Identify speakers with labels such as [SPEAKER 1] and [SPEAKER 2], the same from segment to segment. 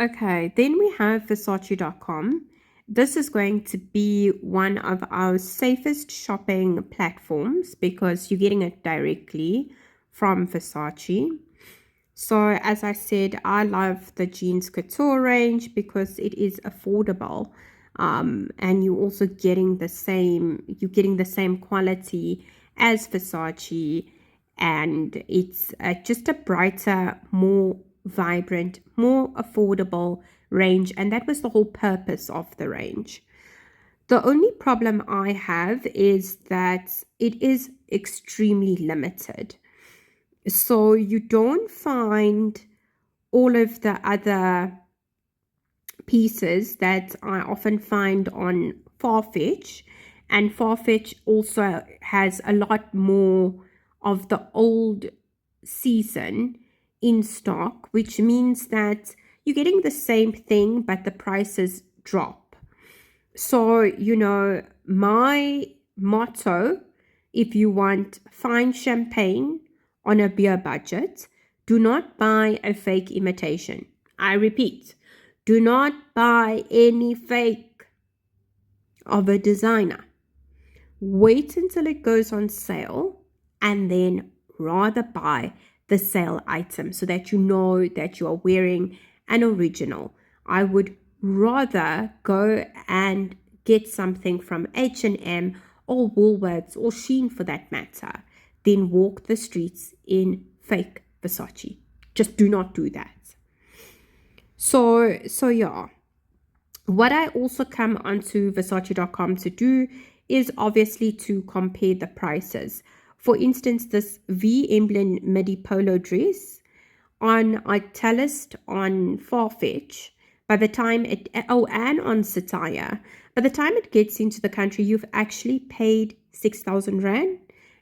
[SPEAKER 1] Okay, then we have Versace.com. This is going to be one of our safest shopping platforms because you're getting it directly from Versace. So, as I said, I love the jeans couture range because it is affordable, and you're getting the same quality as Versace, and it's just a brighter, more vibrant, more affordable range, and that was the whole purpose of the range. The only problem I have is that it is extremely limited. So you don't find all of the other pieces that I often find on Farfetch. And Farfetch also has a lot more of the old season in stock, which means that you're getting the same thing, but the prices drop. So, my motto, if you want fine champagne on a beer budget, do not buy a fake imitation. I repeat, do not buy any fake of a designer. Wait until it goes on sale and then rather buy the sale item so that you know that you are wearing an original. I would rather go and get something from H&M or Woolworths or Shein for that matter than walk the streets in fake Versace. Just do not do that. So yeah. What I also come onto Versace.com to do is obviously to compare the prices. For instance, this V emblem midi polo dress on Italist on Farfetch, and on Satire, by the time it gets into the country, you've actually paid 6,000 Rand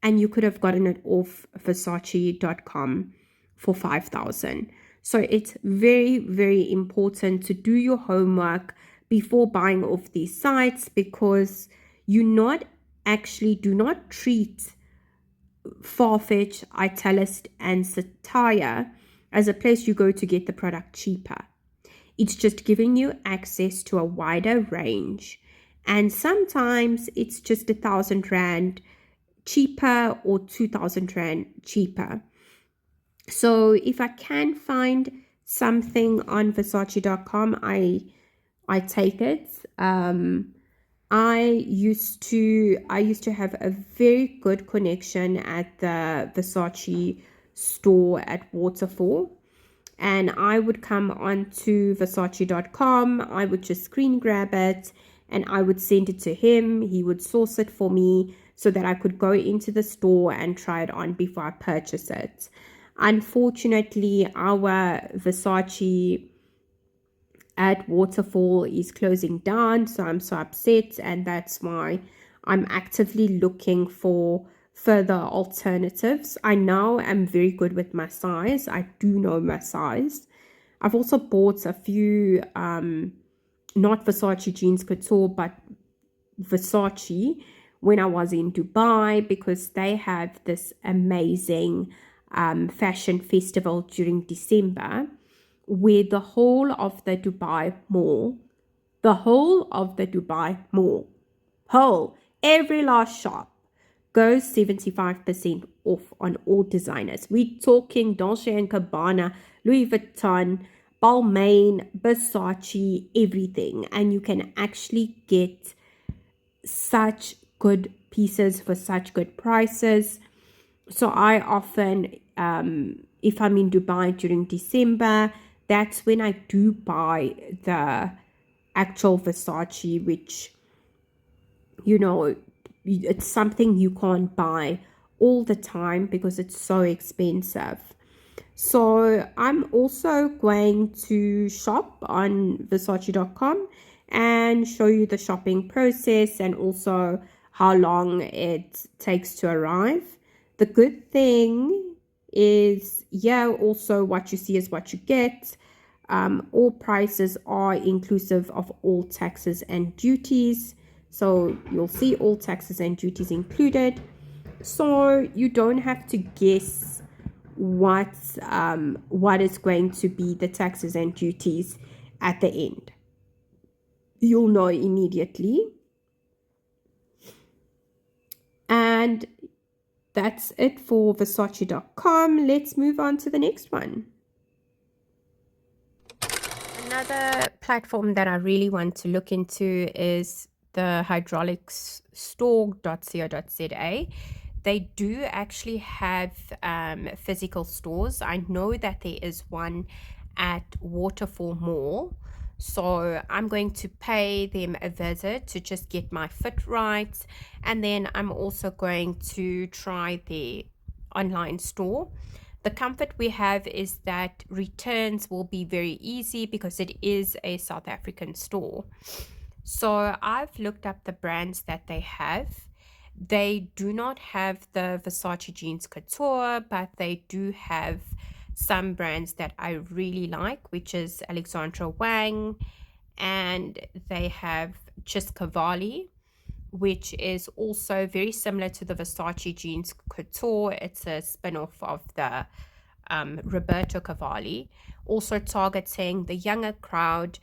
[SPEAKER 1] and you could have gotten it off Versace.com for 5,000. So it's very, very important to do your homework before buying off these sites because do not treat Farfetch, Italist, and Satire as a place you go to get the product cheaper. It's just giving you access to a wider range. And sometimes it's just 1,000 Rand cheaper or 2,000 Rand cheaper. So if I can find something on Versace.com, I take it. I used to have a very good connection at the Versace store at Waterfall, and I would come onto Versace.com. I would just screen grab it and I would send it to him. He would source it for me so that I could go into the store and try it on before I purchase it. Unfortunately, our Versace at Waterfall is closing down, so I'm so upset, and that's why I'm actively looking for further alternatives. I now am very good with my size. I do know my size. I've also bought a few not Versace jeans couture but Versace when I was in Dubai because they have this amazing fashion festival during December where the whole of the Dubai every last shop goes 75% off on all designers. We're talking Dolce & Gabbana, Louis Vuitton, Balmain, Versace, everything. And you can actually get such good pieces for such good prices. So I often, if I'm in Dubai during December, that's when I do buy the actual Versace, which, it's something you can't buy all the time because it's so expensive. So I'm also going to shop on Versace.com and show you the shopping process and also how long it takes to arrive. The good thing is, also what you see is what you get. All prices are inclusive of all taxes and duties. So you'll see all taxes and duties included. So you don't have to guess what is going to be the taxes and duties. at the end. You'll know immediately. And that's it for Versace.com. Let's move on to the next one. Another platform that I really want to look into is the hydraulicsstore.co.za. They do actually have physical stores. I know that there is one at Waterfall Mall. So I'm going to pay them a visit to just get my fit right. And then I'm also going to try the online store. The comfort we have is that returns will be very easy because it is a South African store. So I've looked up the brands that they have. They do not have the Versace Jeans Couture, but they do have some brands that I really like, which is Alexandra Wang, and they have Just Cavalli, which is also very similar to the Versace Jeans Couture. It's a spin-off of the Roberto Cavalli, also targeting the younger crowd,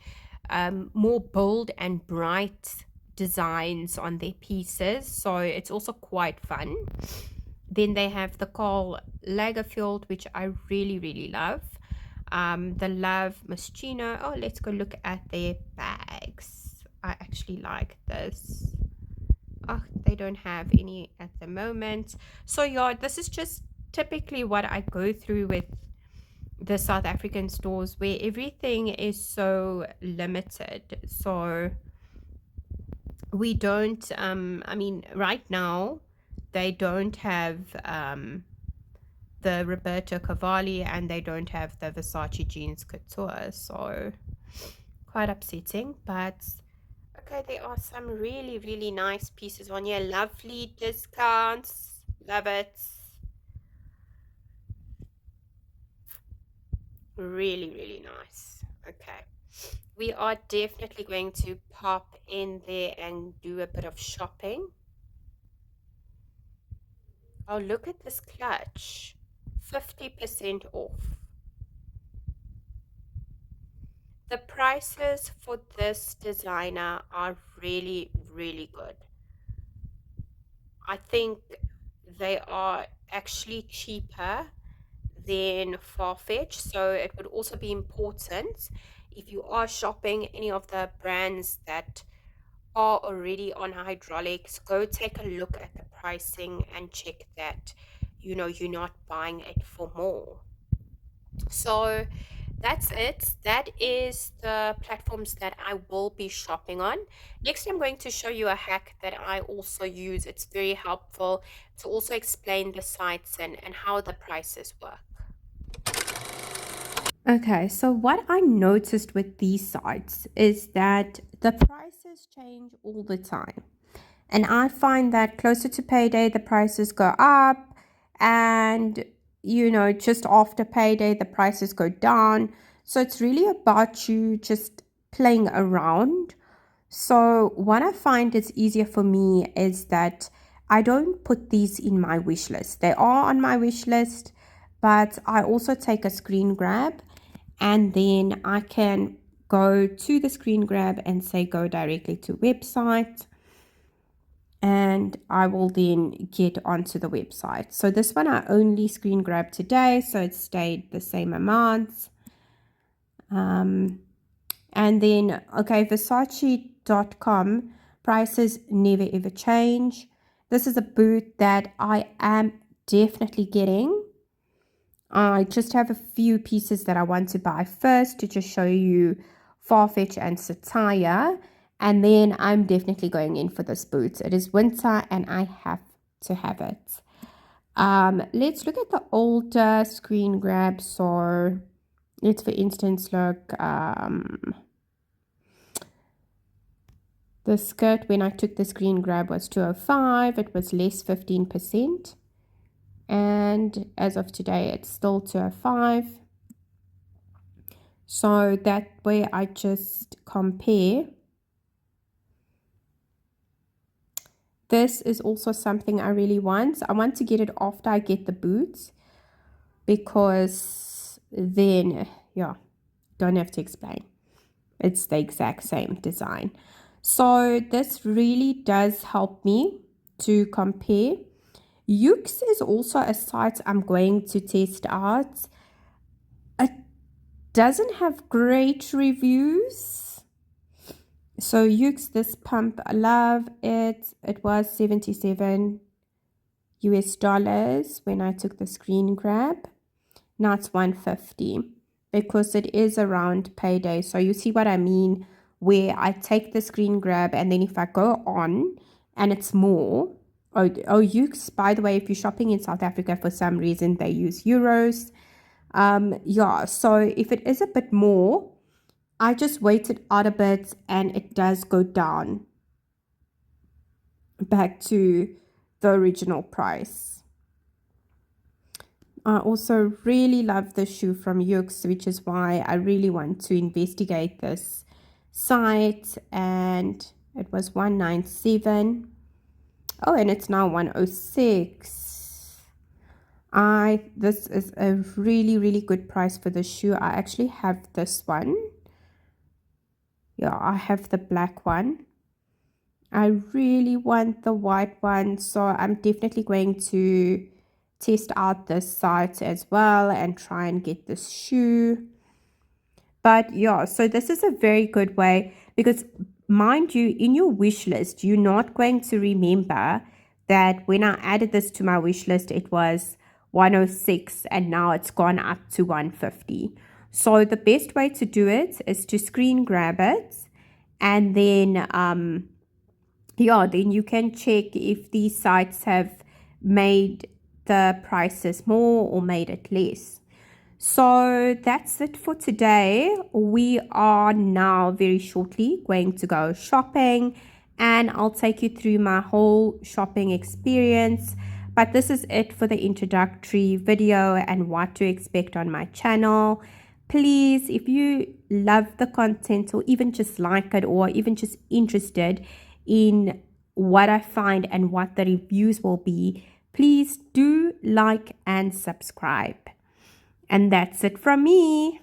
[SPEAKER 1] more bold and bright designs on their pieces, so it's also quite fun. Then they have the Karl Lagerfeld, which I really love. The Love Moschino. Oh, let's go look at their bags. I actually like this. Oh, they don't have any at the moment. So yeah, this is just typically what I go through with the South African stores, where everything is so limited. So we don't I mean, right now they don't have the Roberto Cavalli, and they don't have the Versace Jeans Couture, so quite upsetting. But okay, there are some really nice pieces on here. Lovely discounts. Love it. Really nice. Okay. We are definitely going to pop in there and do a bit of shopping. Oh, look at this clutch. 50% off. The prices for this designer are really good. I think they are actually cheaper than Farfetch, so it would also be important if you are shopping any of the brands that are already on hydraulics, go take a look at the pricing and check that you're not buying it for more. So that's it. That is the platforms that I will be shopping on. Next, I'm going to show you a hack that I also use. It's very helpful to also explain the sites and how the prices work. Okay, so what I noticed with these sites is that the prices change all the time. And I find that closer to payday, the prices go up, and just after payday, the prices go down. So it's really about you just playing around. So what I find is easier for me is that I don't put these in my wish list. They are on my wish list, but I also take a screen grab, and then I can go to the screen grab and say go directly to website, and I will then get onto the website. So this one I only screen grabbed today, so it stayed the same amount. And then, okay, Versace.com prices never ever change. This is a boot that I am definitely getting. I just have a few pieces that I want to buy first to just show you Farfetch and Sataya. And then I'm definitely going in for this boot. It is winter and I have to have it. Let's look at the older screen grabs. So let's, for instance, look. The skirt, when I took the screen grab, was 205. It was less 15%. And as of today, it's still 205. So that way I just compare. This is also something I really want. I want to get it after I get the boots, because then, yeah, don't have to explain. It's the exact same design. So this really does help me to compare. Yoox is also a site I'm going to test out. It doesn't have great reviews. So Yoox, this pump, I love it. It was 77 US dollars when I took the screen grab. Now it's 150 because it is around payday. So you see what I mean, where I take the screen grab and then if I go on and it's more. Oh, Yoox, by the way, if you're shopping in South Africa, for some reason they use euros. Yeah, so if it is a bit more, I just wait it out a bit and it does go down back to the original price. I also really love the shoe from Yoox, which is why I really want to investigate this site. And it was 197. Oh, and it's now 106. This is a really good price for the shoe. I actually have this one. Yeah, I have the black one. I really want the white one, so I'm definitely going to test out this site as well and try and get this shoe. But yeah, so this is a very good way because, mind you, in your wish list, you're not going to remember that when I added this to my wish list, it was 106 and now it's gone up to 150. So the best way to do it is to screen grab it and then yeah, then you can check if these sites have made the prices more or made it less. So that's it for today. We are now very shortly going to go shopping and I'll take you through my whole shopping experience. But this is it for the introductory video and what to expect on my channel. Please, if you love the content or even just like it or even just interested in what I find and what the reviews will be, please do like and subscribe. And that's it from me.